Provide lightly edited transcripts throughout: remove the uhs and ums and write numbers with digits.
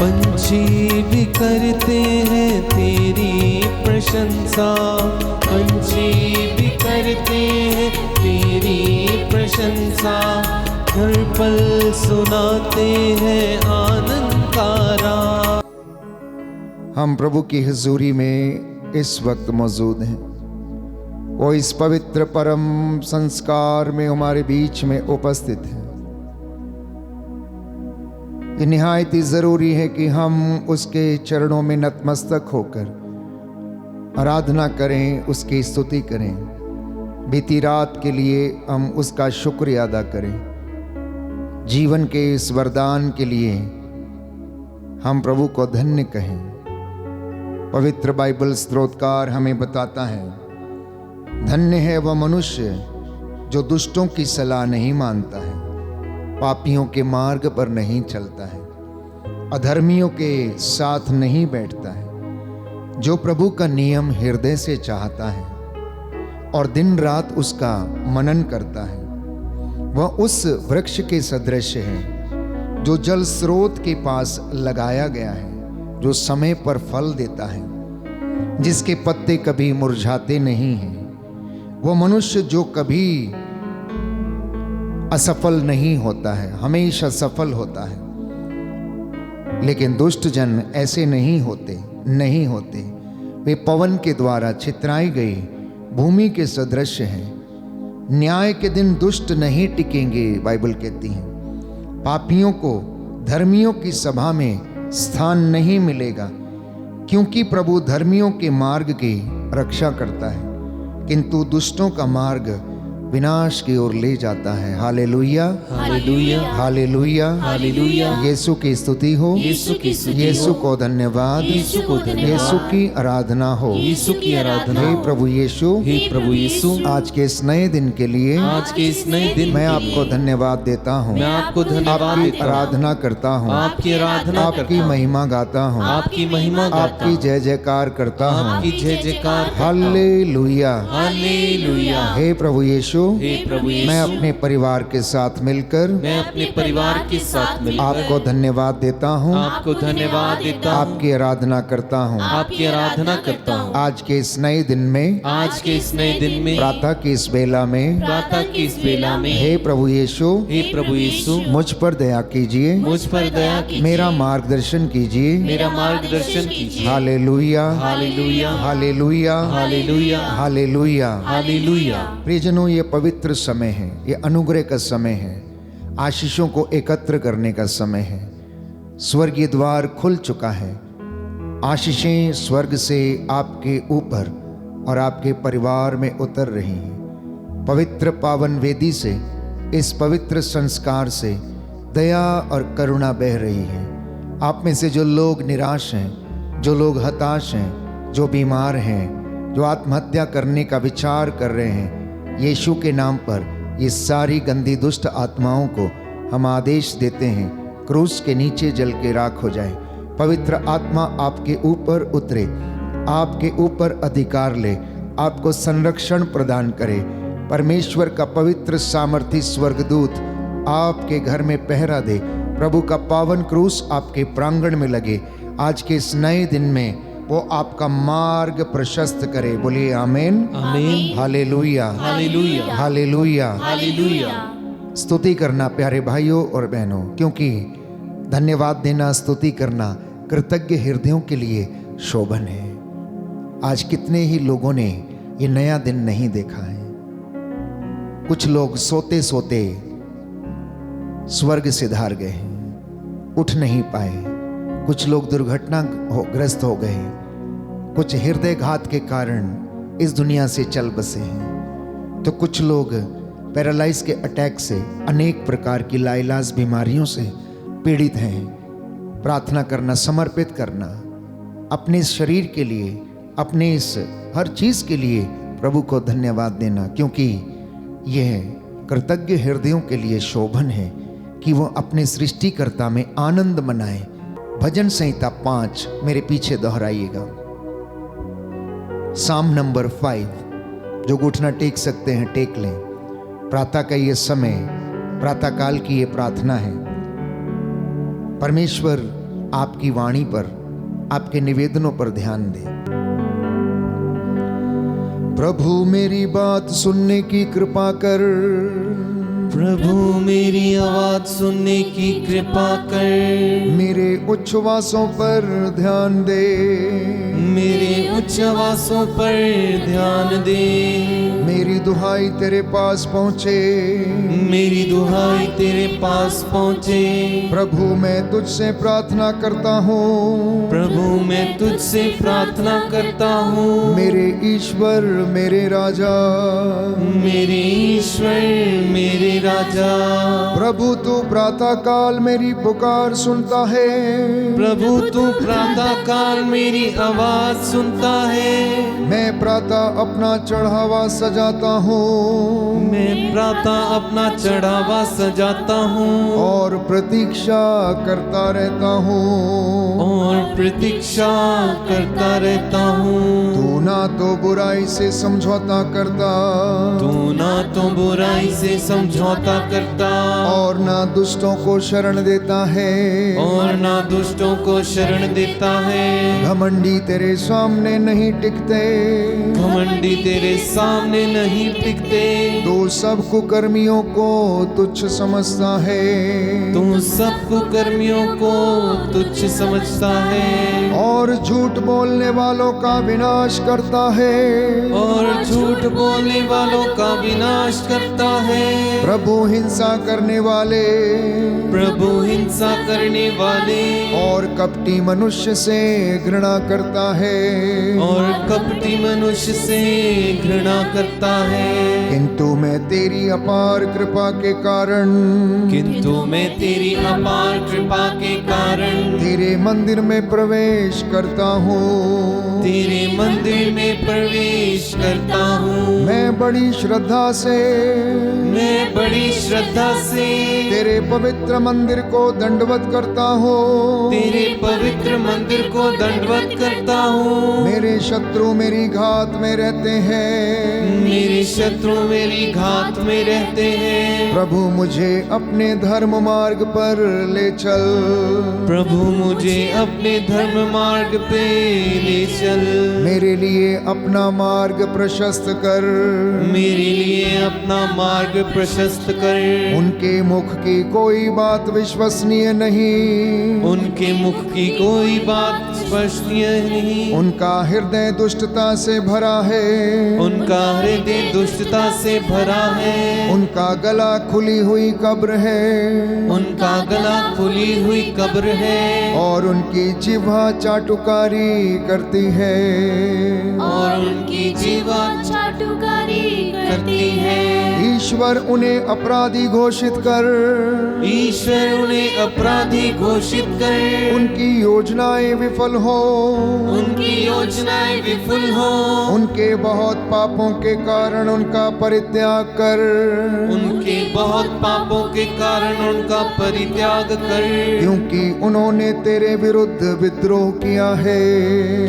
पंछी भी करते हैं तेरी प्रशंसा, पंछी भी करते हैं तेरी प्रशंसा, हर पल सुनाते हैं आनंद का राग। हम प्रभु की हुजूरी में इस वक्त मौजूद हैं। वो इस पवित्र परम संस्कार में हमारे बीच में उपस्थित है। ये निहायत ही ज़रूरी है कि हम उसके चरणों में नतमस्तक होकर आराधना करें, उसकी स्तुति करें। बीती रात के लिए हम उसका शुक्रिया अदा करें। जीवन के इस वरदान के लिए हम प्रभु को धन्य कहें। पवित्र बाइबल स्त्रोतकार हमें बताता है, धन्य है वह मनुष्य जो दुष्टों की सलाह नहीं मानता है, पापियों के मार्ग पर नहीं चलता है, अधर्मियों के साथ नहीं बैठता है, जो प्रभु का नियम हृदय से चाहता है और दिन रात उसका मनन करता है। वह उस वृक्ष के सदृश है जो जल स्रोत के पास लगाया गया है, जो समय पर फल देता है, जिसके पत्ते कभी मुरझाते नहीं हैं। वो मनुष्य जो कभी असफल नहीं होता है, हमेशा सफल होता है। लेकिन दुष्ट जन ऐसे नहीं होते। वे पवन के द्वारा छितराई गई भूमि के सदृश हैं। न्याय के दिन दुष्ट नहीं टिकेंगे, बाइबल कहती है। पापियों को धर्मियों की सभा में स्थान नहीं मिलेगा, क्योंकि प्रभु धर्मियों के मार्ग की रक्षा करता है, किंतु दुष्टों का मार्ग विनाश की ओर ले जाता है। Hallelujah, hallelujah, hallelujah, hallelujah. Yeshu की स्तुति हो, यीशु की स्तुति हो, यीशु को धन्यवाद, यीशु को धन्यवाद, यीशु की आराधना हो, यीशु की आराधना हे हो। प्रभु यीशु, हे प्रभु यीशु, आज के इस नए दिन के लिए आज के इस नए दिन मैं के आपको लिए धन्यवाद देता हूँ, मैं आपको धन्यवाद आपकी देता हूँ, आराधना करता हूँ, आपकी आराधना आपकी करता हूँ, महिमा गाता हूँ, आपकी महिमा गाता आपकी हूँ, जय जयकार करता हूँ। आपकी जय जयकार करता हूँ। Hallelujah, hallelujah. हे प्रभु यीशु, हे प्रभु यीशु, मैं अपने परिवार के साथ मिलकर मैं अपने परिवार के साथ मिलकर आपको धन्यवाद देता हूँ, आपको धन्यवाद देता हूँ, आपकी आराधना करता हूँ। आपकी आराधना करता हूँ। आज के इस नए दिन में, आज के इस नए दिन में, प्रातः की इस बेला में, प्रातः की इस बेला में, हे प्रभु यीशु, हे प्रभु यीशु, मुझ पर दया कीजिए, मुझ पर दया कीजिए, मेरा मार्गदर्शन कीजिए। मेरा मार्गदर्शन कीजिए। Hallelujah, hallelujah, hallelujah, hallelujah, hallelujah. Hallelujah. प्रियजनों, ये पवित्र समय है, ये अनुग्रह का समय है, आशीषों को एकत्र करने का समय है। स्वर्गीय द्वार खुल चुका है। आशीषें स्वर्ग से आपके ऊपर और आपके परिवार में उतर रही हैं। पवित्र पावन वेदी से, इस पवित्र संस्कार से दया और करुणा बह रही है। आप में से जो लोग निराश हैं, जो लोग हताश हैं, जो बीमार हैं, जो आत्महत्या करने का विचार कर रहे हैं, यीशु के नाम पर ये सारी गंदी दुष्ट आत्माओं को हम आदेश देते हैं, क्रूस के नीचे जल के राख हो जाए। पवित्र आत्मा आपके ऊपर उतरे, आपके ऊपर अधिकार ले, आपको संरक्षण प्रदान करे। परमेश्वर का पवित्र सामर्थी स्वर्गदूत आपके घर में पहरा दे। प्रभु का पावन क्रूस आपके प्रांगण में लगे। आज के इस नए दिन में वो आपका मार्ग प्रशस्त करे। बोलिए आमीन, आमीन। Hallelujah, hallelujah, hallelujah. हालेलुया। स्तुति करना प्यारे भाइयों और बहनों, क्योंकि धन्यवाद देना, स्तुति करना कृतज्ञ हृदयों के लिए शोभन है। आज कितने ही लोगों ने ये नया दिन नहीं देखा है। कुछ लोग सोते सोते स्वर्ग से धार गए हैं, उठ नहीं पाए। कुछ लोग दुर्घटनाग्रस्त हो गए, कुछ हृदय घात के कारण इस दुनिया से चल बसे हैं, तो कुछ लोग पैरालाइज के अटैक से, अनेक प्रकार की लाइलाज बीमारियों से पीड़ित हैं। प्रार्थना करना, समर्पित करना अपने इस शरीर के लिए, अपने इस हर चीज़ के लिए प्रभु को धन्यवाद देना, क्योंकि यह कृतज्ञ हृदयों के लिए शोभन है कि वो अपने सृष्टिकर्ता में आनंद मनाए। भजन संहिता 5 मेरे पीछे दोहराइएगा। साम नंबर 5। जो घुटना टेक सकते हैं टेक लें। प्रातः का ये समय, प्रातः काल की ये प्रार्थना है। परमेश्वर आपकी वाणी पर, आपके निवेदनों पर ध्यान दें। प्रभु मेरी बात सुनने की कृपा कर, प्रभु मेरी आवाज सुनने की कृपा कर, मेरे उच्छ्वासों पर ध्यान दे, मेरे उच्छ्वासों पर ध्यान दे, मेरी दुहाई तेरे पास पहुँचे, मेरी दुहाई तेरे पास पहुँचे। प्रभु मैं तुझसे प्रार्थना करता हूँ, प्रभु मैं तुझसे प्रार्थना करता हूँ, मेरे ईश्वर मेरे राजा, मेरे ईश्वर मेरे राजा। प्रभु तू प्रातः काल मेरी पुकार सुनता है, प्रभु तू प्रातः काल मेरी आवाज सुनता है। मैं प्रातः अपना चढ़ावा सजाता हूँ, मैं प्रातः अपना चढ़ावा सजाता हूँ और प्रतीक्षा करता रहता हूँ, और प्रतीक्षा करता रहता हूँ। तू ना तो बुराई से समझौता करता, तू ना तो बुराई से समझौता करता, और ना दुष्टों को शरण देता है, और ना दुष्टों को शरण देता है। घमंडी तेरे सामने नहीं टिकते, घमंडी तेरे सामने नहीं टिकते। तू सब कुकर्मियों को तुच्छ समझता है, तू सब कुकर्मियों को तुच्छ समझता है, और झूठ बोलने वालों का विनाश करता है, और झूठ बोलने वालों का विनाश करता है। प्रभु हिंसा करने वाले, प्रभु हिंसा करने वाले, और कपटी मनुष्य से घृणा करता है, और कपटी मनुष्य से घृणा करता है। किंतु मैं तेरी अपार कृपा के कारण, किंतु मैं तेरी अपार कृपा के कारण तेरे मंदिर में प्रवेश करता हूँ, तेरे मंदिर में प्रवेश करता हूँ। मैं बड़ी श्रद्धा से, मैं बड़ी श्रद्धा से तेरे पवित्र मंदिर को दंडवत करता हूँ, तेरे पवित्र मंदिर को दंडवत करता हूँ। मेरे शत्रु मेरी घात में रहते हैं, मेरे शत्रु मेरी घात में रहते हैं। प्रभु मुझे अपने धर्म मार्ग पर ले चल, प्रभु मुझे अपने धर्म मार्ग पे ले चल। मेरे लिए अपना मार्ग प्रशस्त कर, मेरे लिए अपना मार्ग प्रशस्त कर। उनके मुख की कोई बात विश्वसनीय नहीं, उनके मुख की कोई बात स्पष्टीय नहीं। उनका हृदय दुष्टता से भरा है, उनका हृदय दुष्टता से भरा है। उनका गला खुली हुई कब्र है, उनका गला खुली हुई कब्र है, और उनकी जिह्वा चाटुकारी करती है, और उनकी जीवा चाटुकारी करती है। ईश्वर उन्हें अपराधी घोषित कर, ईश्वर उन्हें अपराधी घोषित कर। उनकी योजनाएं विफल हो, उनकी योजनाएं विफल हो। उनके बहुत पापों के कारण उनका परित्याग कर, उनके बहुत पापों के कारण उनका परित्याग कर। क्योंकि उन्होंने तेरे विरुद्ध विद्रोह किया है,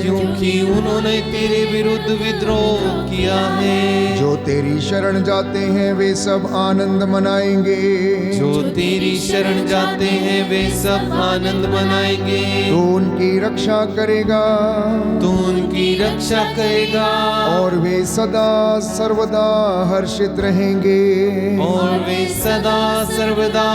क्योंकि उन्होंने तेरे विरुद्ध विद्रोह किया है। जो तेरी शरण जाते हैं वे सब आनंद मनाएंगे, जो तेरी शरण जाते हैं वे सब आनंद मनाएंगे। तू उनकी रक्षा करेगा, तू उनकी रक्षा करेगा, और वे सदा सर्वदा हर्षित रहेंगे, और वे सदा सर्वदा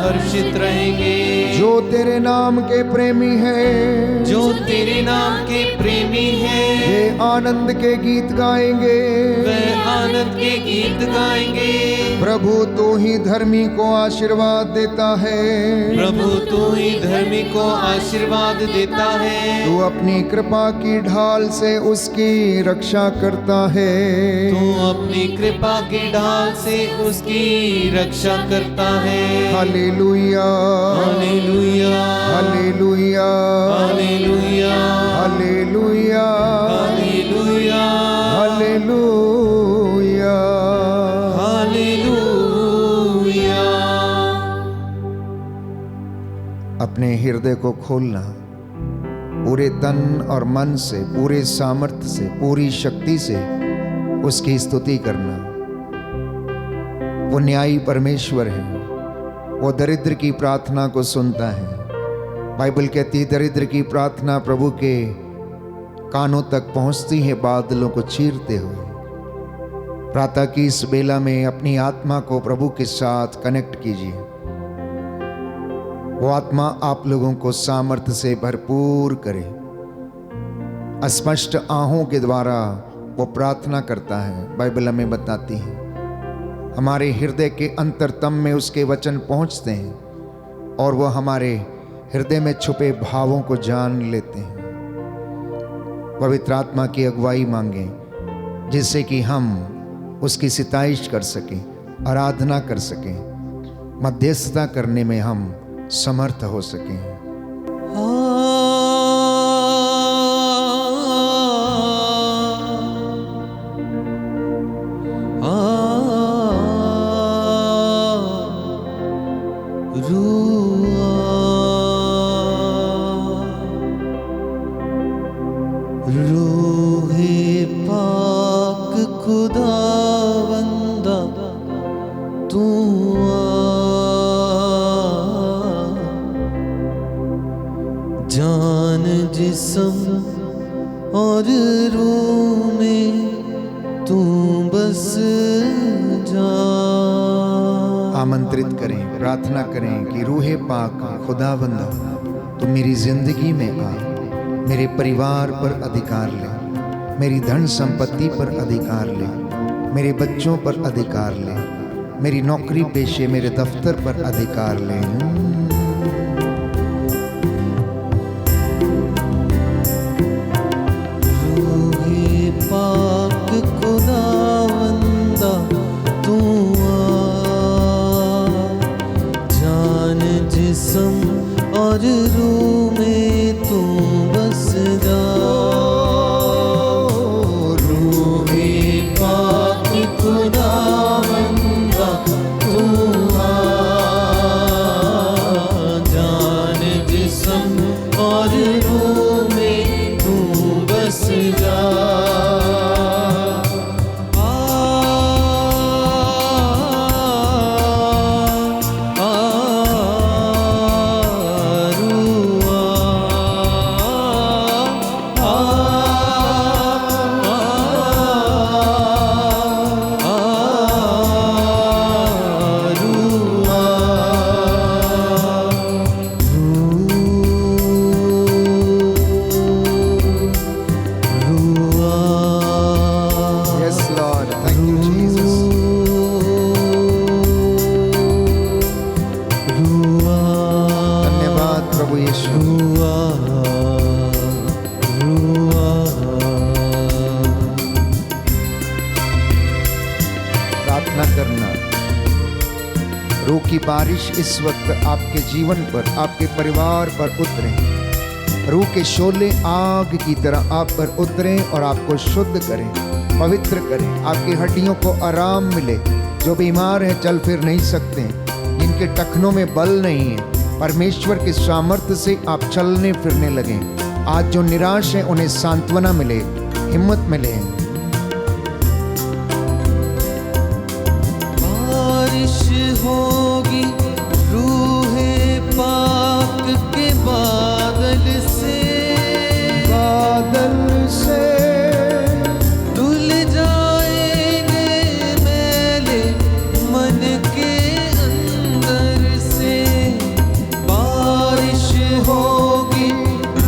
हर्षित रहेंगे। जो तेरे नाम के प्रेमी है, जो तेरे नाम के प्रेमी है, वे आनंद के गीत गाएंगे, वे आनंद के गीत गाएंगे। प्रभु तू ही धर्मी को आशीर्वाद देता है, प्रभु तू ही धर्मी को आशीर्वाद देता है। तू अपनी कृपा की ढाल से उसकी रक्षा करता है, तू अपनी कृपा की ढाल से उसकी रक्षा करता है। Hallelujah hallelujah hallelujah hallelujah hallelujah hallelujah hallelujah. Hallelujah. अपने हृदय को खोलना, पूरे तन और मन से, पूरे सामर्थ्य से, पूरी शक्ति से उसकी स्तुति करना। वो न्यायी परमेश्वर है, वो दरिद्र की प्रार्थना को सुनता है, बाइबल कहती है दरिद्र की प्रार्थना प्रभु के कानों तक पहुंचती है बादलों को चीरते हुए। प्रातः की इस बेला में अपनी आत्मा को प्रभु के साथ कनेक्ट कीजिए। वो आत्मा आप लोगों को सामर्थ्य से भरपूर करे। अस्पष्ट आहों के द्वारा वो प्रार्थना करता है। बाइबल हमें बताती है हमारे हृदय के अंतरतम में उसके वचन पहुंचते हैं और वो हमारे हृदय में छुपे भावों को जान लेते हैं। पवित्र आत्मा की अगुवाई मांगें जिससे कि हम उसकी सिताइश कर सकें, आराधना कर सकें, मध्यस्थता करने में हम समर्थ हो सकें। रूहे पाक खुदावंदा तू जान जिस्म और रूह में तू बस जा। आमंत्रित करें, प्रार्थना करें कि रूहे पाक खुदावंद तू मेरी जिंदगी में आ, मेरे परिवार पर अधिकार ले, मेरी धन संपत्ति पर अधिकार ले, मेरे बच्चों पर अधिकार ले, मेरी नौकरी पेशे मेरे दफ्तर पर अधिकार ले। रूहे पाक खुदावंदा तू जान जिस्म और रूह में तू बस जा। रूहे पाक खुदावंदा तू जान जिस्म और रूह में तू बस जा। Yes Lord, thank you Jesus. धन्यवाद प्रभु यीशु। प्रार्थना करना, रूह की बारिश इस वक्त आपके जीवन पर, आपके परिवार पर उतरे। रूह के शोले आग की तरह आप पर उतरें और आपको शुद्ध करें, पवित्र करें। आपकी हड्डियों को आराम मिले। जो बीमार हैं चल फिर नहीं सकते, जिनके टखनों में बल नहीं है, परमेश्वर के सामर्थ्य से आप चलने फिरने लगें। आज जो निराश हैं उन्हें सांत्वना मिले, हिम्मत मिले। बारिश होगी रूहे पाक के बादल से, बादल से धुल जाएंगे मैले मन के अंदर से। बारिश होगी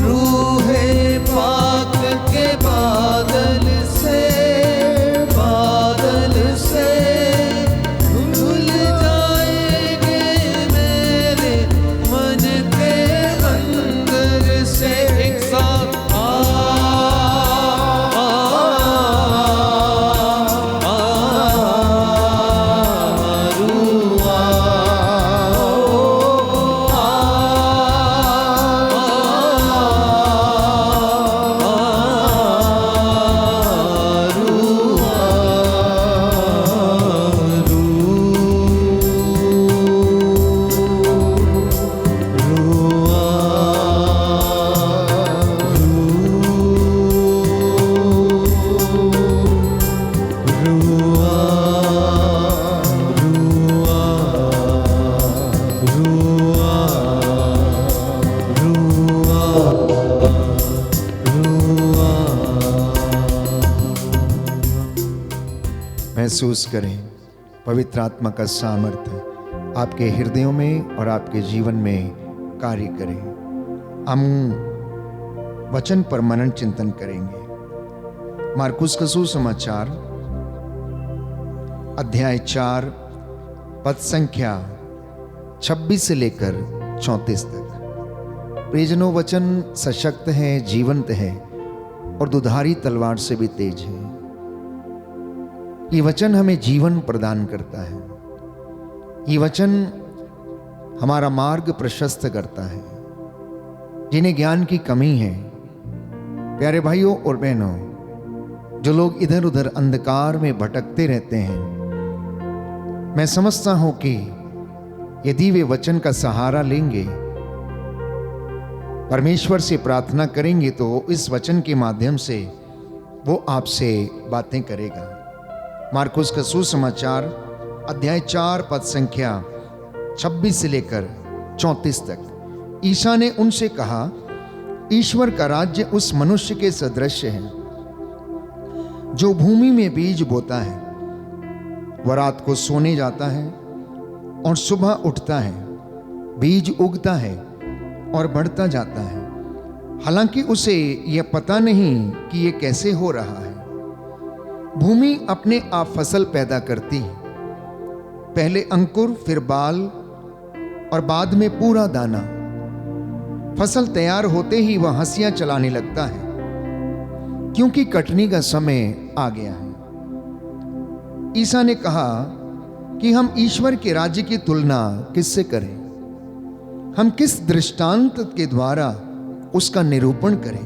रूहे पाक के बादल से, बादल से धुल जाएंगे मेरे मन महसूस करें पवित्र आत्मा का सामर्थ्य आपके हृदयों में और आपके जीवन में कार्य करें। हम वचन पर मनन चिंतन करेंगे। मार्कुस का सुसमाचार अध्याय 4 पद संख्या 26 से लेकर 34 तक। प्रियजनों, वचन सशक्त है, जीवंत है और दुधारी तलवार से भी तेज है। ये वचन हमें जीवन प्रदान करता है। ये वचन हमारा मार्ग प्रशस्त करता है। जिन्हें ज्ञान की कमी है, प्यारे भाइयों और बहनों, जो लोग इधर उधर अंधकार में भटकते रहते हैं, मैं समझता हूं कि यदि वे वचन का सहारा लेंगे, परमेश्वर से प्रार्थना करेंगे, तो इस वचन के माध्यम से वो आपसे बातें करेगा। मार्कुस का सुसमाचार अध्याय 4 पद संख्या 26 से लेकर 34 तक। ईसा ने उनसे कहा, ईश्वर का राज्य उस मनुष्य के सदृश है जो भूमि में बीज बोता है। वह रात को सोने जाता है और सुबह उठता है, बीज उगता है और बढ़ता जाता है, हालांकि उसे यह पता नहीं कि यह कैसे हो रहा है। भूमि अपने आप फसल पैदा करती है, पहले अंकुर, फिर बाल और बाद में पूरा दाना। फसल तैयार होते ही वह हंसियां चलाने लगता है, क्योंकि कटनी का समय आ गया है। ईसा ने कहा कि हम ईश्वर के राज्य की तुलना किससे करें? हम किस दृष्टांत के द्वारा उसका निरूपण करें?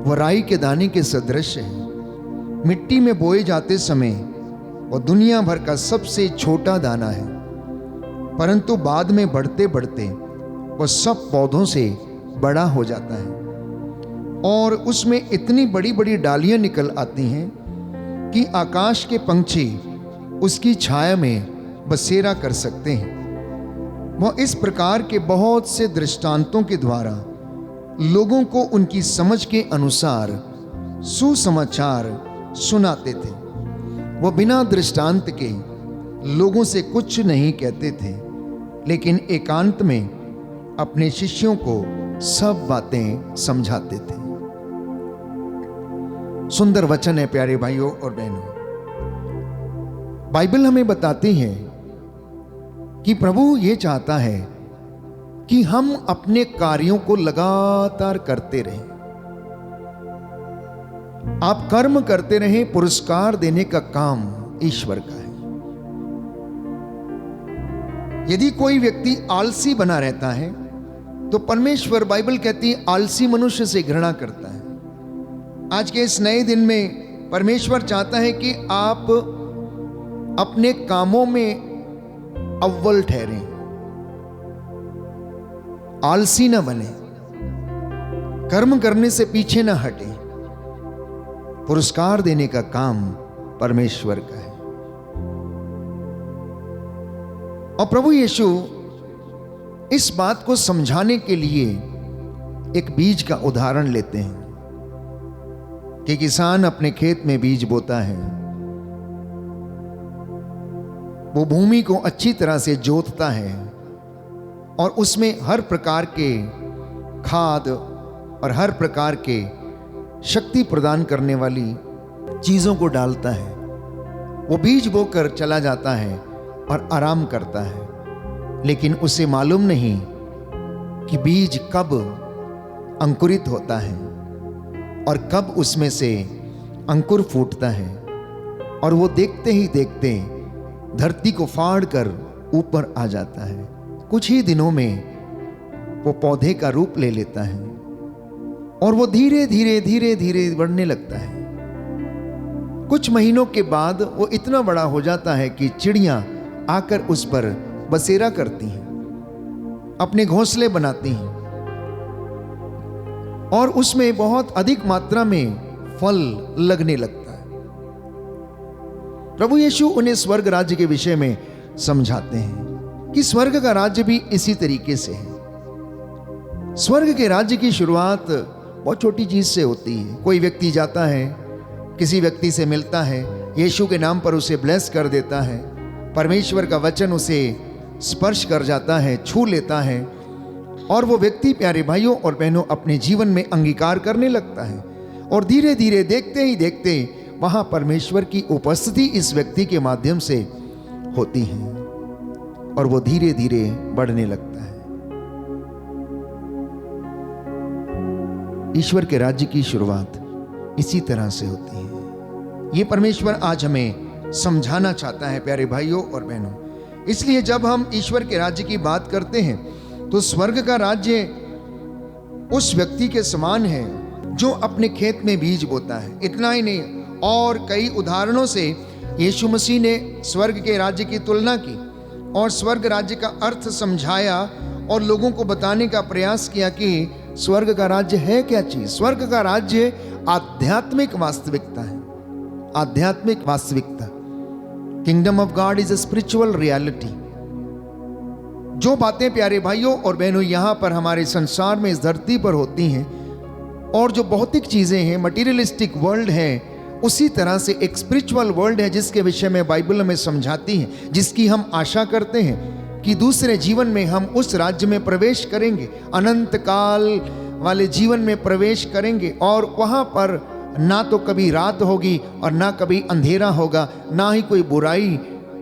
वह राई के दाने के सदृश है। मिट्टी में बोए जाते समय वह दुनिया भर का सबसे छोटा दाना है, परंतु बाद में बढ़ते बढ़ते वह सब पौधों से बड़ा हो जाता है और उसमें इतनी बड़ी बड़ी डालियां निकल आती हैं कि आकाश के पंछी उसकी छाया में बसेरा कर सकते हैं। वह इस प्रकार के बहुत से दृष्टांतों के द्वारा लोगों को उनकी समझ के अनुसार सुसमाचार सुनाते थे। वह बिना दृष्टांत के लोगों से कुछ नहीं कहते थे, लेकिन एकांत में अपने शिष्यों को सब बातें समझाते थे। सुंदर वचन है प्यारे भाइयों और बहनों। बाइबल हमें बताती है कि प्रभु ये चाहता है कि हम अपने कार्यों को लगातार करते रहें। आप कर्म करते रहें, पुरस्कार देने का काम ईश्वर का है। यदि कोई व्यक्ति आलसी बना रहता है तो परमेश्वर, बाइबल कहती है, आलसी मनुष्य से घृणा करता है। आज के इस नए दिन में परमेश्वर चाहता है कि आप अपने कामों में अव्वल ठहरें, आलसी न बने, कर्म करने से पीछे न हटें। पुरस्कार देने का काम परमेश्वर का है। और प्रभु यीशु इस बात को समझाने के लिए एक बीज का उदाहरण लेते हैं कि किसान अपने खेत में बीज बोता है। वो भूमि को अच्छी तरह से जोतता है और उसमें हर प्रकार के खाद और हर प्रकार के शक्ति प्रदान करने वाली चीजों को डालता है। वो बीज बोकर चला जाता है और आराम करता है, लेकिन उसे मालूम नहीं कि बीज कब अंकुरित होता है और कब उसमें से अंकुर फूटता है, और वो देखते ही देखते धरती को फाड़ कर ऊपर आ जाता है। कुछ ही दिनों में वो पौधे का रूप ले लेता है और वो धीरे धीरे धीरे धीरे बढ़ने लगता है। कुछ महीनों के बाद वो इतना बड़ा हो जाता है कि चिड़ियां आकर उस पर बसेरा करती हैं, अपने घोंसले बनाती हैं और उसमें बहुत अधिक मात्रा में फल लगने लगता है। प्रभु यीशु उन्हें स्वर्ग राज्य के विषय में समझाते हैं कि स्वर्ग का राज्य भी इसी तरीके से है। स्वर्ग के राज्य की शुरुआत बहुत छोटी चीज से होती है। कोई व्यक्ति जाता है, किसी व्यक्ति से मिलता है, यीशु के नाम पर उसे ब्लेस कर देता है, परमेश्वर का वचन उसे स्पर्श कर जाता है, छू लेता है, और वो व्यक्ति प्यारे भाइयों और बहनों अपने जीवन में अंगीकार करने लगता है, और धीरे धीरे देखते ही देखते वहां परमेश्वर की उपस्थिति इस व्यक्ति के माध्यम से होती है और वो धीरे धीरे बढ़ने लगता है। ईश्वर के राज्य की शुरुआत इसी तरह से होती है। ये परमेश्वर आज हमें समझाना चाहता है प्यारे भाइयों और बहनों। इसलिए जब हम ईश्वर के राज्य की बात करते हैं तो स्वर्ग का राज्य उस व्यक्ति के समान है जो अपने खेत में बीज बोता है। इतना ही नहीं, और कई उदाहरणों से यीशु मसीह ने स्वर्ग के राज्य की तुलना की और स्वर्ग राज्य का अर्थ समझाया और लोगों को बताने का प्रयास किया कि स्वर्ग का राज्य है क्या चीज। स्वर्ग का राज्य आध्यात्मिक वास्तविकता है, आध्यात्मिक वास्तविकता। Kingdom of God is a spiritual reality. जो बातें प्यारे भाइयों और बहनों यहां पर हमारे संसार में, इस धरती पर होती हैं, और जो भौतिक चीजें हैं, मटीरियलिस्टिक वर्ल्ड है, उसी तरह से एक स्पिरिचुअल वर्ल्ड है जिसके विषय में बाइबल हमें समझाती है, जिसकी हम आशा करते हैं कि दूसरे जीवन में हम उस राज्य में प्रवेश करेंगे, अनंत काल वाले जीवन में प्रवेश करेंगे, और वहां पर ना तो कभी रात होगी और ना कभी अंधेरा होगा, ना ही कोई बुराई।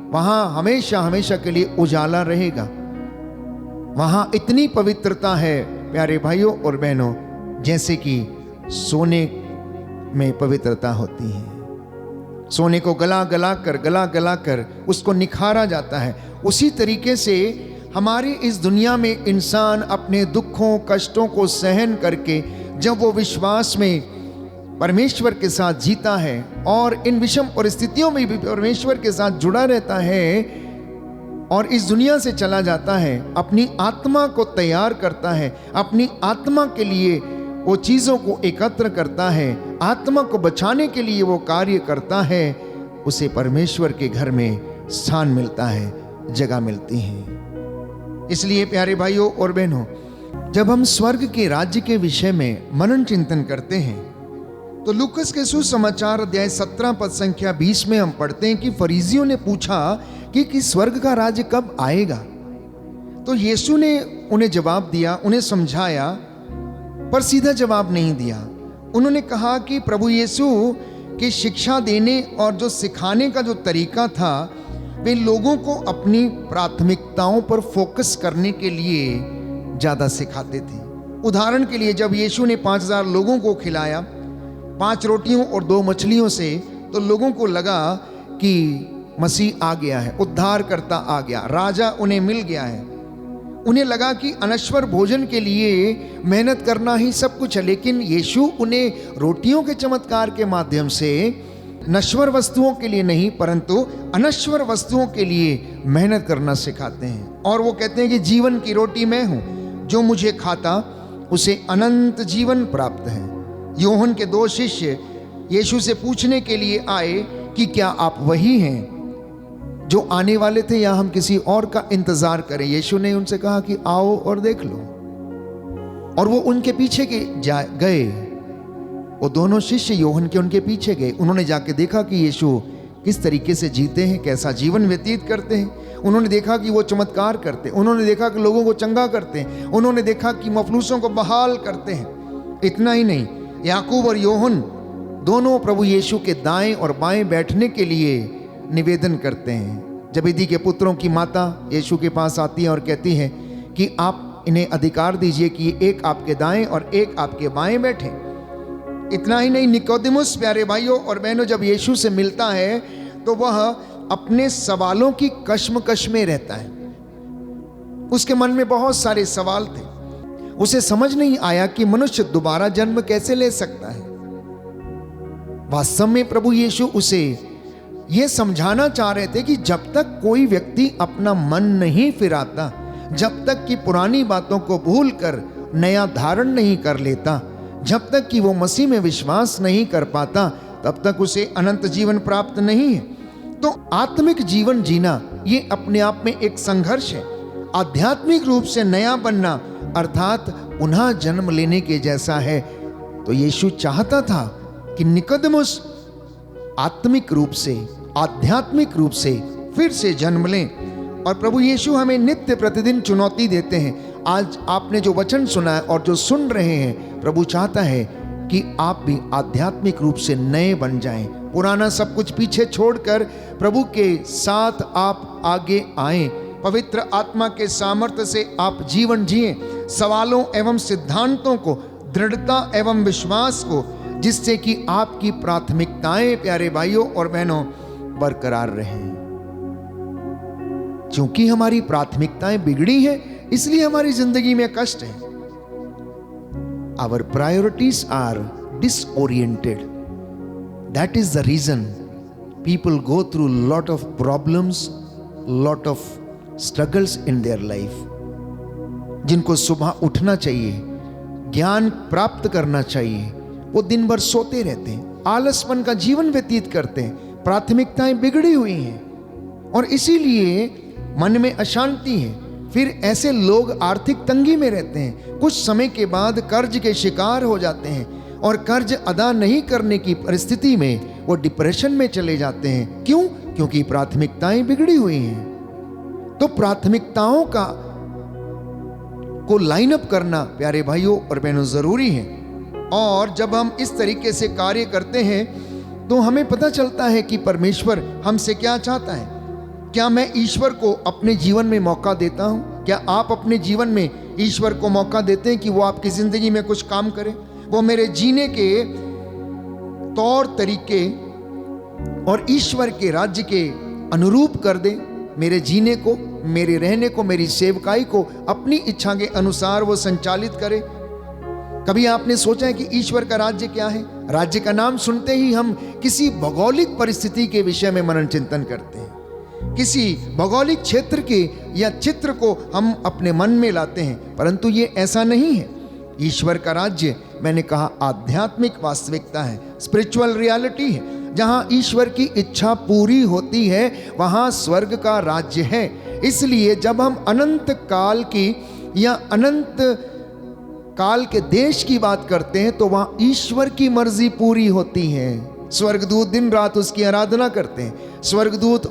वहां हमेशा हमेशा के लिए उजाला रहेगा। वहां इतनी पवित्रता है प्यारे भाइयों और बहनों, जैसे कि सोने में पवित्रता होती है। सोने को गला गला कर उसको निखारा जाता है। उसी तरीके से हमारी इस दुनिया में इंसान अपने दुखों कष्टों को सहन करके जब वो विश्वास में परमेश्वर के साथ जीता है और इन विषम परिस्थितियों में भी परमेश्वर के साथ जुड़ा रहता है और इस दुनिया से चला जाता है, अपनी आत्मा को तैयार करता है, अपनी आत्मा के लिए वो चीज़ों को एकत्र करता है, आत्मा को बचाने के लिए वो कार्य करता है, उसे परमेश्वर के घर में स्थान मिलता है, जगह मिलती है। इसलिए प्यारे भाइयों और बहनों, जब हम स्वर्ग के राज्य के विषय में मनन चिंतन करते हैं तो लूकस के सुसमाचार अध्याय 17 पद संख्या 20 में हम पढ़ते हैं कि फरीसियों ने पूछा कि स्वर्ग का राज्य कब आएगा। तो यीशु ने उन्हें जवाब दिया, उन्हें समझाया, पर सीधा जवाब नहीं दिया। उन्होंने कहा कि प्रभु यीशु की शिक्षा देने और जो सिखाने का जो तरीका था, वे लोगों को अपनी प्राथमिकताओं पर फोकस करने के लिए ज़्यादा सिखाते थे। उदाहरण के लिए जब यीशु ने 5000 लोगों को खिलाया 5 रोटियों और 2 मछलियों से, तो लोगों को लगा कि मसीह आ गया है, उद्धारकर्ता आ गया, राजा उन्हें मिल गया है। उन्हें लगा कि अनश्वर भोजन के लिए मेहनत करना ही सब कुछ है, लेकिन यीशु उन्हें रोटियों के चमत्कार के माध्यम से नश्वर वस्तुओं के लिए नहीं परंतु अनश्वर वस्तुओं के लिए मेहनत करना सिखाते हैं। और वो कहते हैं कि जीवन की रोटी मैं हूं, जो मुझे खाता उसे अनंत जीवन प्राप्त है। यूहन्ना के 2 शिष्य यीशु से पूछने के लिए आए कि क्या आप वही हैं जो आने वाले थे या हम किसी और का इंतजार करें। यीशु ने उनसे कहा कि आओ और देख लो, और वो उनके पीछे गए। वो दोनों शिष्य यूहन्ना के उनके पीछे गए। उन्होंने जाके देखा कि यीशु किस तरीके से जीते हैं, कैसा जीवन व्यतीत करते हैं। उन्होंने देखा कि वो चमत्कार करते, उन्होंने देखा कि लोगों को चंगा करते हैं, उन्होंने देखा कि मफलूसों को बहाल करते हैं। इतना ही नहीं, याकूब और यूहन्ना दोनों प्रभु यीशु के दाएं और बाएं बैठने के लिए निवेदन करते हैं। जबेदी के पुत्रों की माता यीशु के पास आती है और कहती है कि आप इन्हें अधिकार दीजिए कि एक आपके दाएं और एक आपके बाएं बैठे। इतना ही नहीं, निकोदेमुस प्यारे भाइयों और बहनों जब यीशु से मिलता है तो वह अपने सवालों की कश्मकश में रहता है। उसके मन में बहुत सारे सवाल थे। उसे समझ नहीं आया कि मनुष्य दोबारा जन्म कैसे ले सकता है। वास्तव में प्रभु यीशु उसे यह समझाना चाह रहे थे कि जब तक कोई व्यक्ति अपना मन नहीं फिराता, जब तक कि पुरानी बातों को भूलकर नया धारण नहीं कर लेता, जब तक कि वो मसीह में विश्वास नहीं कर पाता, तब तक उसे अनंत जीवन प्राप्त नहीं है। तो आत्मिक जीवन जीना ये अपने आप में एक संघर्ष है। आध्यात्मिक रूप से नया बनना अर्थात पुनः जन्म लेने के जैसा है। तो यीशु चाहता था कि निकोदेमुस आत्मिक रूप से, आध्यात्मिक रूप से फिर से जन्म लें। और प्रभु यीशु हमें नित्य प्रतिदिन चुनौती देते हैं। आज आपने जो वचन सुना है और जो सुन रहे हैं, प्रभु चाहता है कि आप भी आध्यात्मिक रूप से नए बन जाएं। पुराना सब कुछ पीछे छोड़कर प्रभु के साथ आप आगे आएं। पवित्र आत्मा के सामर्थ्य से आप जीवन जिएं, सवालों एवं सिद्धांतों को, दृढ़ता एवं विश्वास को, जिससे कि आपकी प्राथमिकताएं प्यारे भाइयों और बहनों बरकरार रहें। क्योंकि हमारी प्राथमिकताएं बिगड़ी है, इसलिए हमारी जिंदगी में कष्ट है। Our priorities are disoriented. That is the reason people go through lot of problems, lot of struggles in their life. जिनको सुबह उठना चाहिए, ज्ञान प्राप्त करना चाहिए, वो दिन भर सोते रहते हैं, आलसपन का जीवन व्यतीत करते हैं। प्राथमिकताएं बिगड़ी हुई हैं और इसीलिए मन में अशांति है। फिर ऐसे लोग आर्थिक तंगी में रहते हैं, कुछ समय के बाद कर्ज के शिकार हो जाते हैं और कर्ज अदा नहीं करने की परिस्थिति में वो डिप्रेशन में चले जाते हैं। क्यों? क्योंकि प्राथमिकताएं बिगड़ी हुई हैं। तो प्राथमिकताओं को लाइन अप करना प्यारे भाइयों और बहनों जरूरी है। और जब हम इस तरीके से कार्य करते हैं तो हमें पता चलता है कि परमेश्वर हमसे क्या चाहता है। क्या मैं ईश्वर को अपने जीवन में मौका देता हूं? क्या आप अपने जीवन में ईश्वर को मौका देते हैं कि वो आपकी जिंदगी में कुछ काम करे, वो मेरे जीने के तौर तरीके और ईश्वर के राज्य के अनुरूप कर दे, मेरे जीने को, मेरे रहने को, मेरी सेवकाई को अपनी इच्छा के अनुसार वो संचालित करे। कभी आपने सोचा है कि ईश्वर का राज्य क्या है? राज्य का नाम सुनते ही हम किसी भौगोलिक परिस्थिति के विषय में मनन चिंतन करते हैं, किसी भौगोलिक क्षेत्र के या चित्र को हम अपने मन में लाते हैं, परंतु ये ऐसा नहीं है। ईश्वर का राज्य, मैंने कहा, आध्यात्मिक वास्तविकता है, स्पिरिचुअल रियलिटी है। जहां ईश्वर की इच्छा पूरी होती है वहां स्वर्ग का राज्य है। इसलिए जब हम अनंत काल की या अनंत काल के देश की बात करते हैं तो वहां ईश्वर की मर्जी पूरी होती है। स्वर्गदूत दिन रात उसकी आराधना करते हैं। स्वर्गदूत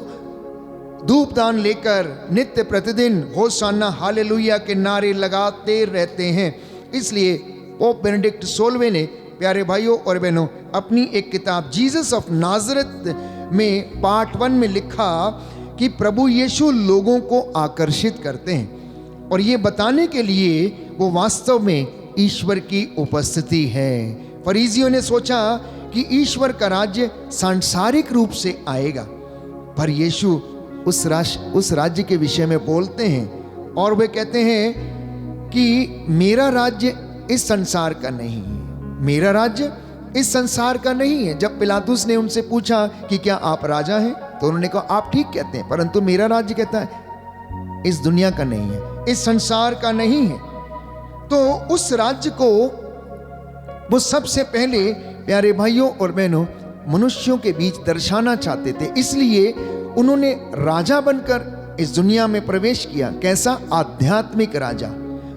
धूपदान लेकर नित्य प्रतिदिन होशाना हालेलुया के नारे लगाते रहते हैं। इसलिए पोप बेनेडिक्ट 16वें ने प्यारे भाइयों और बहनों अपनी एक किताब जीसस ऑफ नाजरेथ में पार्ट 1 में लिखा कि प्रभु यीशु लोगों को आकर्षित करते हैं और ये बताने के लिए वो वास्तव में ईश्वर की उपस्थिति है। फरीसियों ने सोचा कि ईश्वर का राज्य सांसारिक रूप से आएगा, पर यीशु उस राज्य के विषय में बोलते हैं और वे कहते हैं कि मेरा राज्य इस संसार का नहीं है, मेरा राज्य इस संसार का नहीं है। जब पिलातुस ने उनसे पूछा कि क्या आप राजा हैं, तो उन्होंने कहा आप ठीक कहते हैं, परंतु मेरा राज्य कहता है इस दुनिया का नहीं है, इस संसार का नहीं है। तो उस राज्य को वो सबसे पहले प्यारे भाइयों और बहनों मनुष्यों के बीच दर्शाना चाहते थे। इसलिए उन्होंने राजा बनकर इस दुनिया में प्रवेश किया। कैसा? आध्यात्मिक राजा,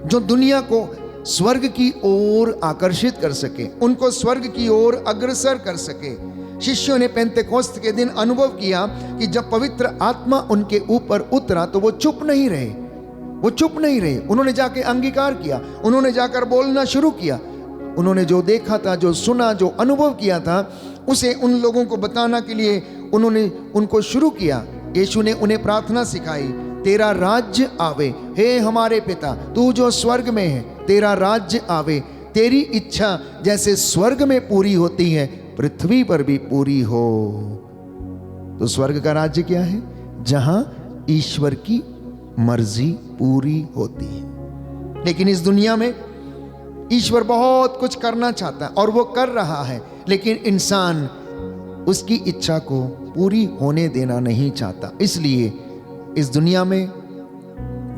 जो दुनिया को स्वर्ग की ओर आकर्षित कर सके, उनको स्वर्ग की ओर अग्रसर कर सके। शिष्यों ने पेंतेकोस्त के दिन अनुभव किया कि जब पवित्र आत्मा उनके ऊपर उतरा तो वो चुप नहीं रहे, उन्होंने जाके अंगीकार किया, उन्होंने जाकर बोलना शुरू किया। उन्होंने जो देखा था, जो सुना, जो अनुभव किया था, उसे उन लोगों को बताना के लिए उन्होंने उनको शुरू किया। यीशु ने उन्हें प्रार्थना सिखाई, तेरा राज्य आवे, हे हमारे पिता तू जो स्वर्ग में है, तेरा राज्य आवे, तेरी इच्छा जैसे स्वर्ग में पूरी होती है पृथ्वी पर भी पूरी हो। तो स्वर्ग का राज्य क्या है? जहां ईश्वर की मर्जी पूरी होती है। लेकिन इस दुनिया में ईश्वर बहुत कुछ करना चाहता है और वो कर रहा है, लेकिन इंसान उसकी इच्छा को पूरी होने देना नहीं चाहता। इसलिए इस दुनिया में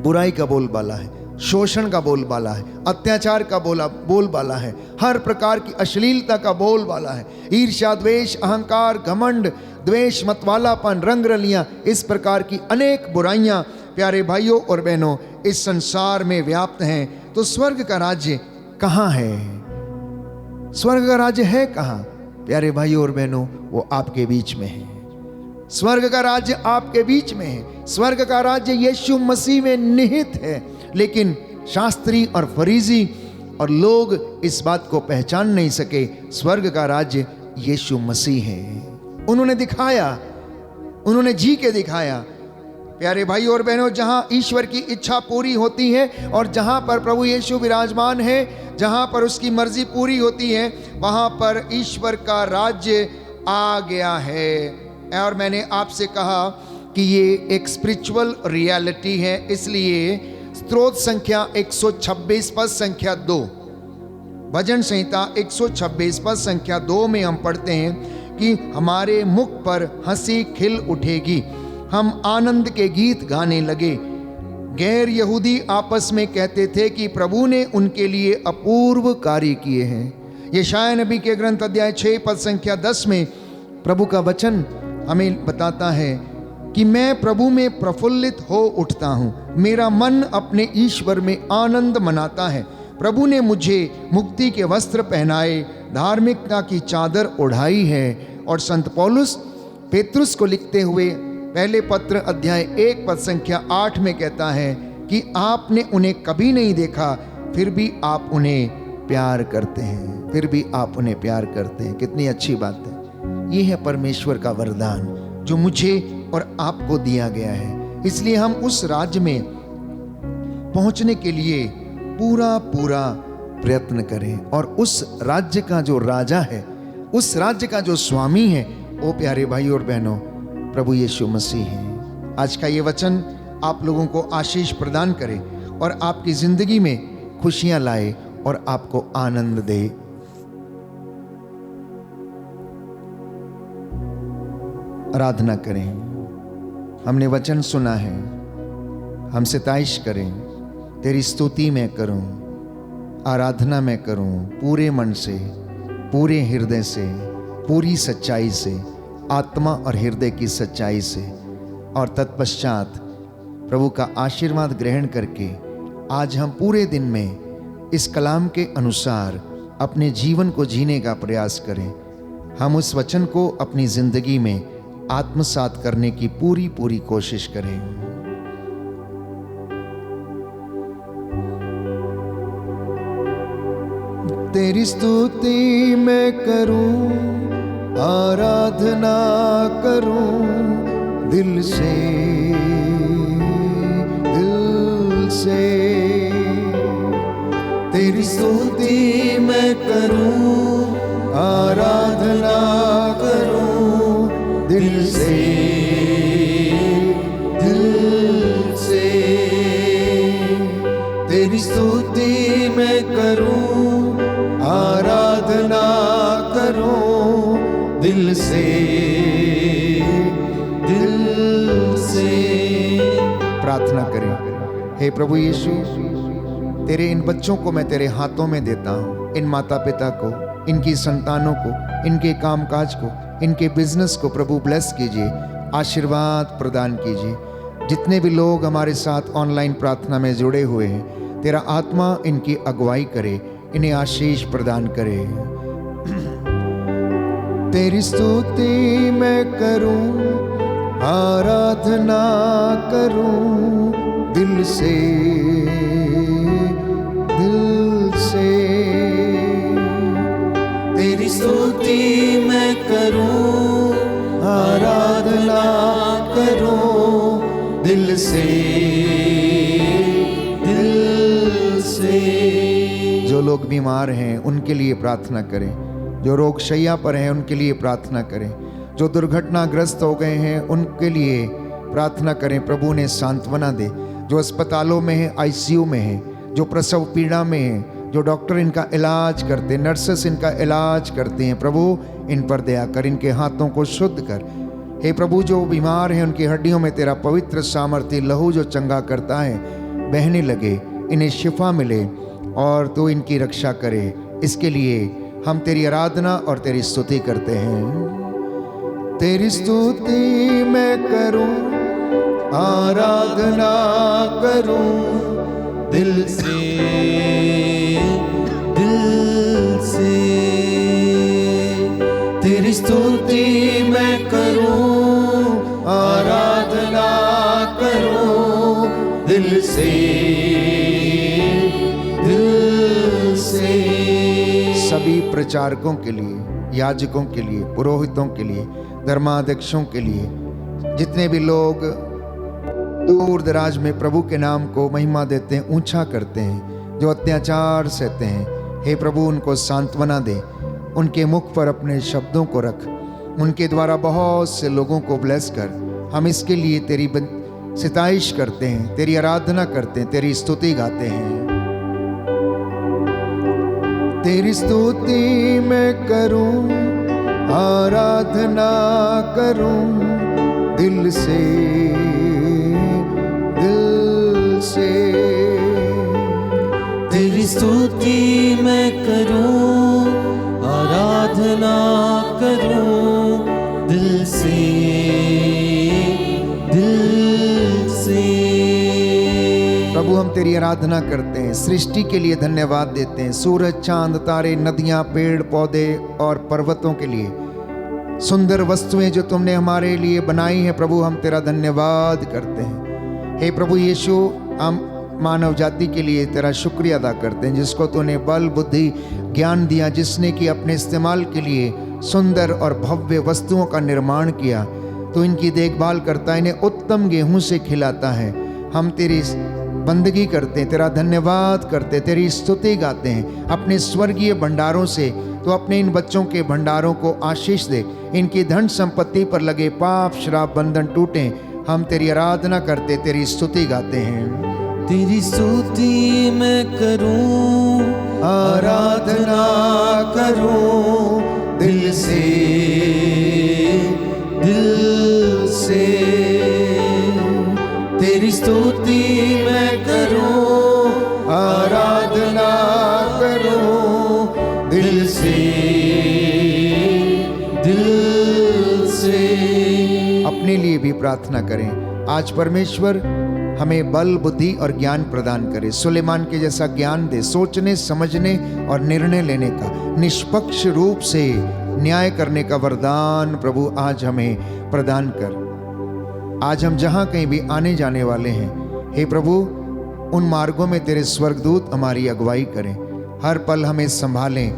बुराई का बोलबाला है, शोषण का बोलबाला है, अत्याचार का बोलबाला है, हर प्रकार की अश्लीलता का बोलबाला है, ईर्ष्या, द्वेष, अहंकार, घमंड, द्वेष, मतवालापन, रंगरलियां, इस प्रकार की अनेक बुराइयां प्यारे भाइयों और बहनों इस संसार में व्याप्त हैं। तो स्वर्ग का राज्य कहाँ है? स्वर्ग का राज्य है कहाँ? प्यारे भाइयों और बहनों, वो आपके बीच में है। स्वर्ग का राज्य आपके बीच में है। स्वर्ग का राज्य यीशु मसीह में निहित है। लेकिन शास्त्री और फरीसी और लोग इस बात को पहचान नहीं सके। स्वर्ग का राज्य यीशु मसीह है। उन्होंने दिखाया, उन्होंने जी के दिखाया। प्यारे भाई और बहनों, जहां ईश्वर की इच्छा पूरी होती है और जहां पर प्रभु यीशु विराजमान है, जहां पर उसकी मर्जी पूरी होती है, वहां पर ईश्वर का राज्य आ गया है। और मैंने आपसे कहा कि ये एक स्पिरिचुअल रियलिटी है। इसलिए स्तोत्र संख्या 126 पद संख्या 2, भजन संहिता 126 पद संख्या 2 में हम पढ़ते हैं कि हमारे मुख पर हंसी खिल उठेगी, हम आनंद के गीत गाने लगे। गैर यहूदी आपस में कहते थे कि प्रभु ने उनके लिए अपूर्व कार्य किए हैं। यशायाह नबी के ग्रंथ अध्याय 6 पद संख्या 10 में प्रभु का वचन हमें बताता है कि मैं प्रभु में प्रफुल्लित हो उठता हूँ, मेरा मन अपने ईश्वर में आनंद मनाता है। प्रभु ने मुझे मुक्ति के वस्त्र पहनाए, धार्मिकता की चादर ओढ़ाई है। और संत पौलुस पेतरुस को लिखते हुए पहले पत्र अध्याय 1 पद संख्या 8 में कहता है कि आपने उन्हें कभी नहीं देखा, फिर भी आप उन्हें प्यार करते हैं। फिर भी आप उन्हें प्यार करते हैं। कितनी अच्छी बात है। ये है परमेश्वर का वरदान जो मुझे और आपको दिया गया है। इसलिए हम उस राज्य में पहुंचने के लिए पूरा प्रयत्न करें। और उस राज्य का जो राजा है, उस राज्य का जो स्वामी है, वो प्यारे भाई और बहनों प्रभु यीशु मसीह है। आज का ये वचन आप लोगों को आशीष प्रदान करे और आपकी जिंदगी में खुशियां लाए और आपको आनंद दे। आराधना करें। हमने वचन सुना है, हम सिताइश करें। तेरी स्तुति मैं करूं, आराधना मैं करूं पूरे मन से, पूरे हृदय से, पूरी सच्चाई से, आत्मा और हृदय की सच्चाई से। और तत्पश्चात प्रभु का आशीर्वाद ग्रहण करके आज हम पूरे दिन में इस कलाम के अनुसार अपने जीवन को जीने का प्रयास करें। हम उस वचन को अपनी जिंदगी में आत्मसात करने की पूरी कोशिश करें। तेरी स्तुति मैं करूं, आराधना करूं दिल से, दिल से। तेरी स्तुति मैं करूं, आराधना करूं दिल से, दिल से। तेरी स्तुति मैं करूं, आराधना करूं दिल से, दिल से। प्रार्थना करें। हे प्रभु यीशु, तेरे इन बच्चों को मैं तेरे हाथों में देता हूं। इन माता पिता को, इनकी संतानों को, इनके कामकाज को, इनके बिजनेस को प्रभु ब्लेस कीजिए, आशीर्वाद प्रदान कीजिए। जितने भी लोग हमारे साथ ऑनलाइन प्रार्थना में जुड़े हुए हैं, तेरा आत्मा इनकी अगुवाई करे, इन्हें आशीष प्रदान करे। तेरी स्तुति मैं करूं, आराधना करूं दिल से, दिल से। तेरी स्तुति मैं करूं, आराधना करूं दिल से, दिल से। जो लोग बीमार हैं उनके लिए प्रार्थना करें, जो रोग शैया पर हैं उनके लिए प्रार्थना करें, जो दुर्घटनाग्रस्त हो गए हैं उनके लिए प्रार्थना करें, प्रभु ने सांत्वना दे। जो अस्पतालों में है, आईसीयू में है, जो प्रसव पीड़ा में है, जो डॉक्टर इनका इलाज करते हैं, नर्सेस इनका इलाज करते हैं, प्रभु इन पर दया कर, इनके हाथों को शुद्ध कर। हे प्रभु, जो बीमार हैं उनकी हड्डियों में तेरा पवित्र सामर्थ्य लहू जो चंगा करता है बहने लगे, इन्हें शिफा मिले और तू इनकी रक्षा करे। इसके लिए हम तेरी आराधना और तेरी स्तुति करते हैं। तेरी स्तुति मैं करूं, आराधना करूं दिल से, दिल से। सभी प्रचारकों के लिए, याजकों के लिए, पुरोहितों के लिए, धर्माध्यक्षों के लिए, जितने भी लोग दूर दराज में प्रभु के नाम को महिमा देते हैं, ऊंचा करते हैं, जो अत्याचार सहते हैं, हे प्रभु उनको सांत्वना दे, उनके मुख पर अपने शब्दों को रख, उनके द्वारा बहुत से लोगों को ब्लेस कर। हम इसके लिए तेरी सिताइश करते हैं, तेरी आराधना करते हैं, तेरी स्तुति गाते हैं। तेरी स्तुति मैं करूं, आराधना करूं दिल से, दिल से। तेरी स्तुति मैं करूं, आराधना करूं दिल से, दिल से। प्रभु हम तेरी आराधना करते हैं, सृष्टि के लिए धन्यवाद देते हैं, सूरज, चांद, तारे, नदियां, पेड़ पौधे और पर्वतों के लिए, सुंदर वस्तुएं जो तुमने हमारे लिए बनाई हैं। प्रभु हम तेरा धन्यवाद करते हैं। हे प्रभु यीशु, हम मानव जाति के लिए तेरा शुक्रिया अदा करते हैं, जिसको तूने बल, बुद्धि, ज्ञान दिया, जिसने कि अपने इस्तेमाल के लिए सुंदर और भव्य वस्तुओं का निर्माण किया। तो इनकी देखभाल करता है, इन्हें उत्तम गेहूं से खिलाता है। हम तेरी बंदगी करते हैं, तेरा धन्यवाद करते हैं, तेरी स्तुति गाते हैं। अपने स्वर्गीय भंडारों से तो अपने इन बच्चों के भंडारों को आशीष दे, इनकी धन संपत्ति पर लगे पाप श्राप बंधन टूटे। हम तेरी आराधना करते, तेरी स्तुति गाते हैं। तेरी स्तुति मैं करूं, आराधना करूं दिल से, दिल से। तेरी स्तुति मैं करूं, आराधना करूं दिल से, दिल से। अपने लिए भी प्रार्थना करें। आज परमेश्वर हमें बल, बुद्धि और ज्ञान प्रदान करे, सुलेमान के जैसा ज्ञान दे, सोचने, समझने और निर्णय लेने का, निष्पक्ष रूप से न्याय करने का वरदान प्रभु आज हमें प्रदान कर। आज हम जहां कहीं भी आने जाने वाले हैं, हे प्रभु उन मार्गों में तेरे स्वर्गदूत हमारी अगुवाई करें, हर पल हमें संभालें।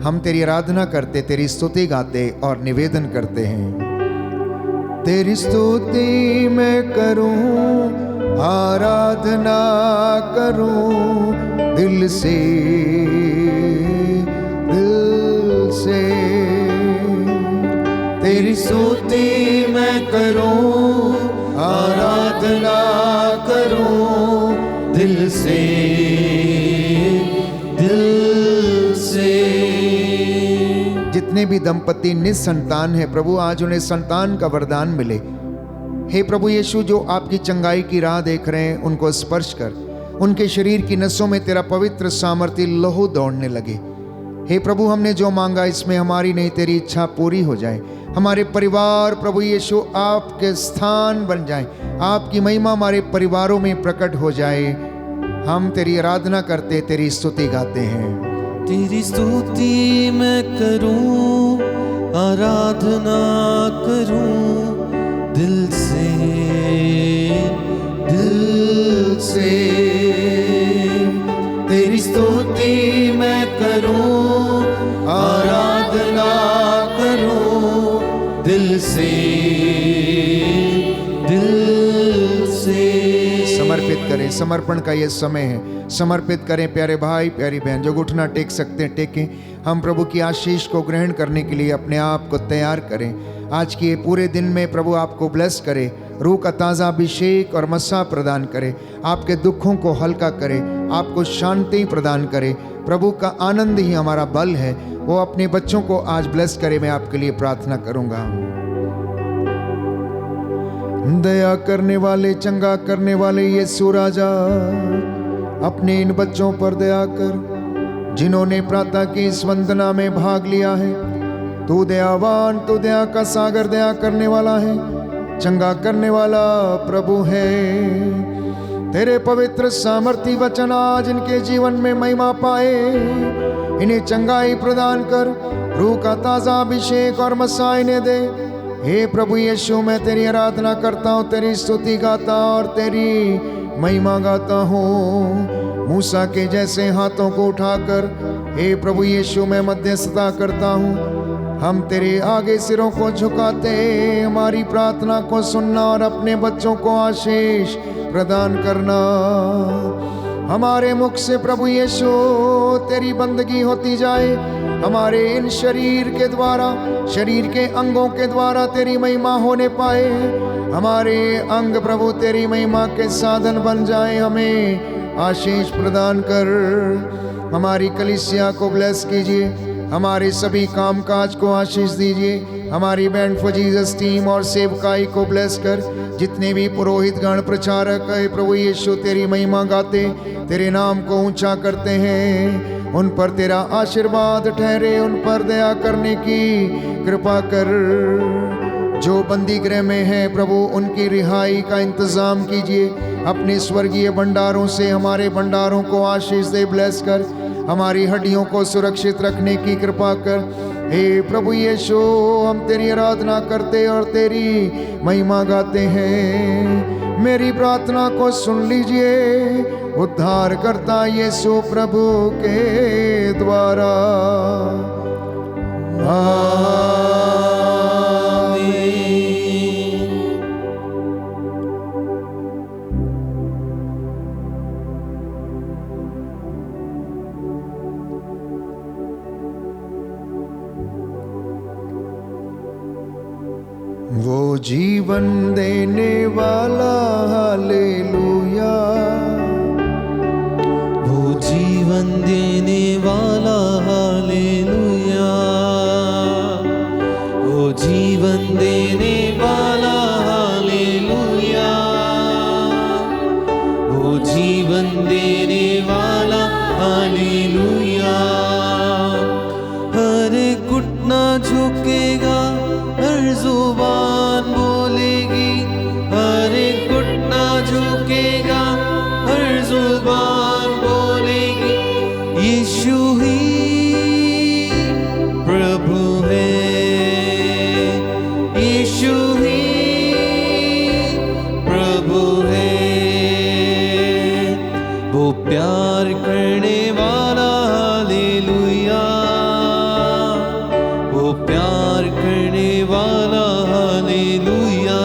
हम तेरी आराधना करते, तेरी स्तुति गाते और निवेदन करते हैं। तेरी स्तुति मैं करूं, आराधना करूं दिल से, दिल से। तेरी स्तुति मैं करूं, आराधना करूं दिल से, दिल से। जितने भी दंपति निसंतान हैं प्रभु, आज उन्हें संतान का वरदान मिले। हे प्रभु यीशु, जो आपकी चंगाई की राह देख रहे हैं, उनको स्पर्श कर, उनके शरीर की नसों में तेरा पवित्र सामर्थ्य लहू दौड़ने लगे। हे प्रभु, हमने जो मांगा इसमें हमारी नहीं तेरी इच्छा पूरी हो जाए। हमारे परिवार प्रभु यीशु आपके स्थान बन जाए, आपकी महिमा हमारे परिवारों में प्रकट हो जाए। हम तेरी आराधना करते, तेरी स्तुति गाते हैं। तेरी स्तुति मैं करूं, आराधना करूं दिल से, दिल से। तेरी स्तुति मैं करूं, आराधना करूं दिल से, दिल से। समर्पित करें, समर्पण का ये समय है। समर्पित करें प्यारे भाई, प्यारी बहन, जो घुटना टेक सकते हैं टेकें। हम प्रभु की आशीष को ग्रहण करने के लिए अपने आप को तैयार करें। आज के पूरे दिन में प्रभु आपको ब्लेस करे, रूह का ताज़ा अभिषेक और मस्सा प्रदान करे, आपके दुखों को हल्का करे, आपको शांति प्रदान करे। प्रभु का आनंद ही हमारा बल है। वो अपने बच्चों को आज ब्लेस करे। मैं आपके लिए प्रार्थना करूंगा। दया करने वाले, चंगा करने वाले यीशु राजा, अपने इन बच्चों पर दया कर जिन्होंने प्रातः की इस वंदना में भाग लिया है। तू दयावान, तू दया का सागर, दया करने वाला है, चंगा करने वाला प्रभु है। तेरे पवित्र सामर्थी वचन आज इनके जीवन में महिमा पाए। इन्हें चंगाई प्रदान कर, रूह का ताज़ा अभिषेक और मसा इन्हें दे। हे प्रभु यीशु, मैं तेरी आराधना करता हूँ, तेरी स्तुति गाता और तेरी महिमा गाता हूँ। मूसा के जैसे हाथों को उठाकर हे प्रभु यीशु, मैं मध्यस्थता करता हूँ। हम तेरे आगे सिरों को झुकाते, हमारी प्रार्थना को सुनना और अपने बच्चों को आशीष प्रदान करना। हमारे मुख से प्रभु यीशु तेरी बंदगी होती जाए, हमारे इन शरीर के द्वारा, शरीर के अंगों के द्वारा तेरी महिमा होने पाए। हमारे अंग प्रभु तेरी महिमा के साधन बन जाए। हमें आशीष प्रदान कर। हमारी कलीसिया को ब्लेस कीजिए, हमारे सभी कामकाज को आशीष दीजिए। हमारी बैंड फॉर जीसस टीम और सेवकाई को ब्लेस कर। जितने भी पुरोहित गण प्रचारक है प्रभु यीशु तेरी महिमा गाते, तेरे नाम को ऊंचा करते हैं, उन पर तेरा आशीर्वाद ठहरे, उन पर दया करने की कृपा कर। जो बंदी गृह में है प्रभु, उनकी रिहाई का इंतजाम कीजिए। अपने स्वर्गीय भंडारों से हमारे भंडारों को आशीष दे, ब्लेस कर। हमारी हड्डियों को सुरक्षित रखने की कृपा कर। हे प्रभु यीशु, हम तेरी आराधना करते और तेरी महिमा गाते हैं। मेरी प्रार्थना को सुन लीजिए, उद्धार करता यीशु प्रभु के द्वारा। वो जीवन देने वाला, हालेलुया। वो जीवन देने वाला, हालेलुया। वो जीवन देने वाला, हालेलुया। वो जीवन देने वाला, हालेलुया। हर घुटना झुकेगा, हर जुबान बोलेगी, हर घुटना झुकेगा, हर जुबान बोलेगी, यीशु ही प्रभु है, यीशु ही प्रभु है। वो प्यार करने वाला, हालेलुया। वो प्यार करने वाला, हालेलुया।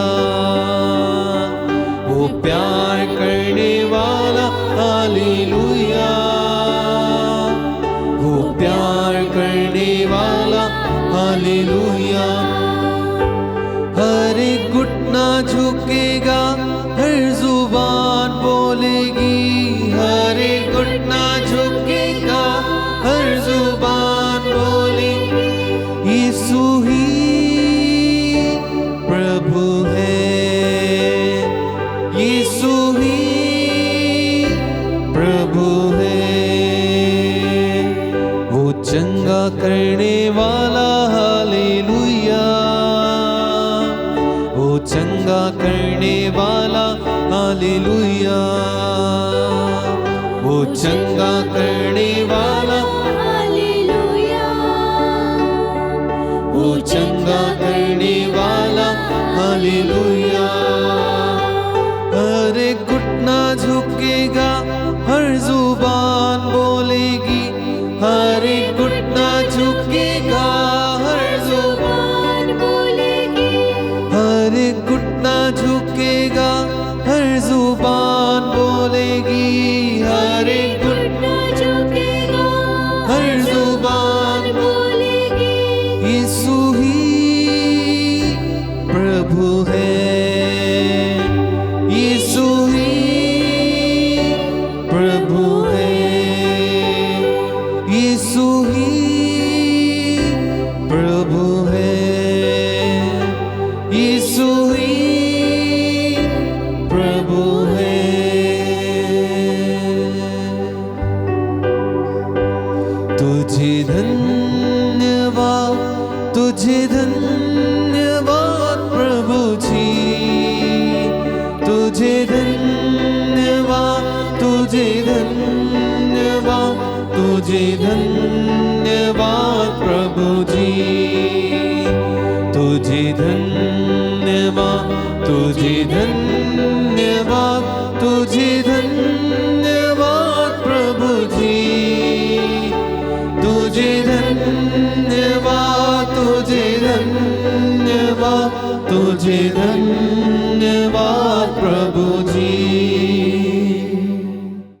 वो प्यार करने वाला, हालेलुया। वो प्यार करने वाला, हालेलुया। हर घुटना झुकेगा, हर जुबान बोलेगी, हर घुटना झुकेगा, हर जुबान बोलेगी, यीशु ही प्रभु है, यीशु ही प्रभु है। वो चंगा करने वाला, हालेलुया। वो चंगा करने वाला, हालेलुया। वो चंगा करने वाला, हालेलुया। वो चंगा करने वाला, हालेलुया। हर घुटना झुकेगा, हर जुबान बोलेगी, हर घुटना झुकेगा, हर जुबान बोलेगी, हर घुटना झुकेगा, हर जुबान बोलेगी, हर घुटना झुकेगा, हर जुबान बोलेगी, यीशु ही प्रभु है, यीशु ही प्रभु है, यीशु ही प्रभु है, यीशु ही प्रभु है। तुझे धन्यवाद, तुझे धन्यवाद प्रभु जी, तुझे धन्यवाद, तुझे धन्यवाद, तुझे धन्यवाद प्रभु जी, तुझे धन्यवाद, तुझे धन्यवाद, तुझे धन्यवाद प्रभु जी, मुझे धन्य